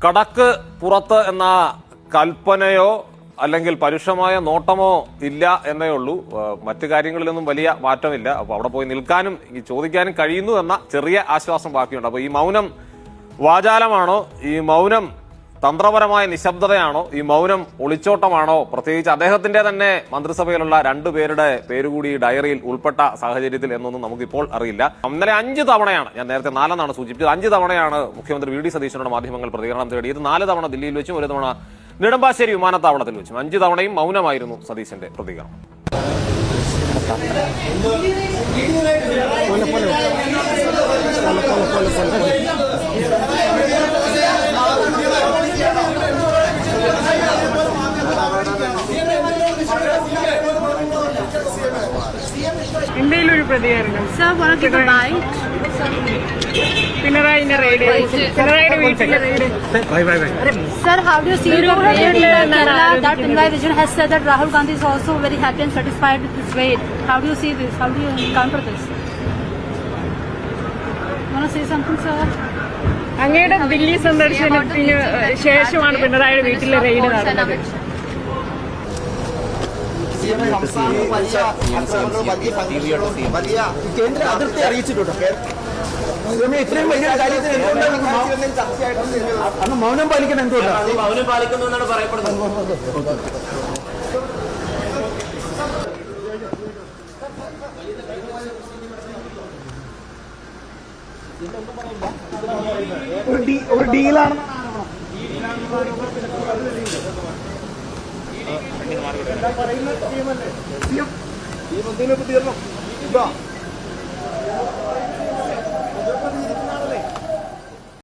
കടക്ക് പുറത്ത് എന്ന കൽപ്പനയോ അല്ലെങ്കിൽ പരുഷമായ നോട്ടമോ ഇല്ല എന്നേ ഉള്ളൂ. മറ്റു കാര്യങ്ങളിലൊന്നും വലിയ മാറ്റമില്ല. അപ്പൊ അവിടെ പോയി നിൽക്കാനും ചോദിക്കാനും കഴിയുന്നു എന്ന ചെറിയ ആശ്വാസം ബാക്കിയുണ്ട്. അപ്പൊ ഈ മൗനം വാചാലമാണോ, ഈ മൗനം തന്ത്രപരമായ നിശബ്ദതയാണോ, ഈ മൗനം ഒളിച്ചോട്ടമാണോ? പ്രത്യേകിച്ച് അദ്ദേഹത്തിന്റെ തന്നെ മന്ത്രിസഭയിലുള്ള രണ്ടുപേരുടെ പേരുകൂടി ഡയറിയിൽ ഉൾപ്പെട്ട സാഹചര്യത്തിൽ എന്നൊന്നും നമുക്കിപ്പോൾ അറിയില്ല. ഇന്നലെ 5 തവണയാണ്, ഞാൻ നേരത്തെ 4 എന്നാണ് സൂചിപ്പിച്ചത്, 5 തവണയാണ് മുഖ്യമന്ത്രി വി ഡി സതീശനോട് മാധ്യമങ്ങൾ പ്രതികരണം തേടിയത്. 4 തവണ ദില്ലിയിൽ വെച്ചും 1 തവണ നെടുമ്പാശ്ശേരി വിമാനത്താവളത്തിൽ വെച്ചും. 5 തവണയും മൗനമായിരുന്നു സതീശന്റെ പ്രതികരണം. ഇന്ത്യയിലൊരു പ്രതികരണം പിണറായിന്റെ റെയ്ഡ്, പിണറായിയുടെ വീട്ടിലെ raid. Sir, how do you see the raid in Kerala? That Pinarayi Vijayan has said that Rahul Gandhi is also very happy and satisfied with this raid. How do you see this? How do you counter this? Want to say something, sir? അങ്ങയുടെ ദില്ലി സന്ദർശനത്തിന് ശേഷമാണ് പിണറായിയുടെ വീട്ടിലെ raid നടന്നത്. കേന്ദ്ര അതിർത്തി അറിയിച്ചിട്ടുണ്ട്. ഇത്രയും വലിയ കാര്യത്തിന് അന്ന് മൗനം പാലിക്കണം. എന്തുകൊണ്ടാണ് മൗനം പാലിക്കുന്നു എന്നാണ് പറയപ്പെടുന്നത്? ഒരു ഡീലാണ്. പറയുന്ന ടീമല്ലേ?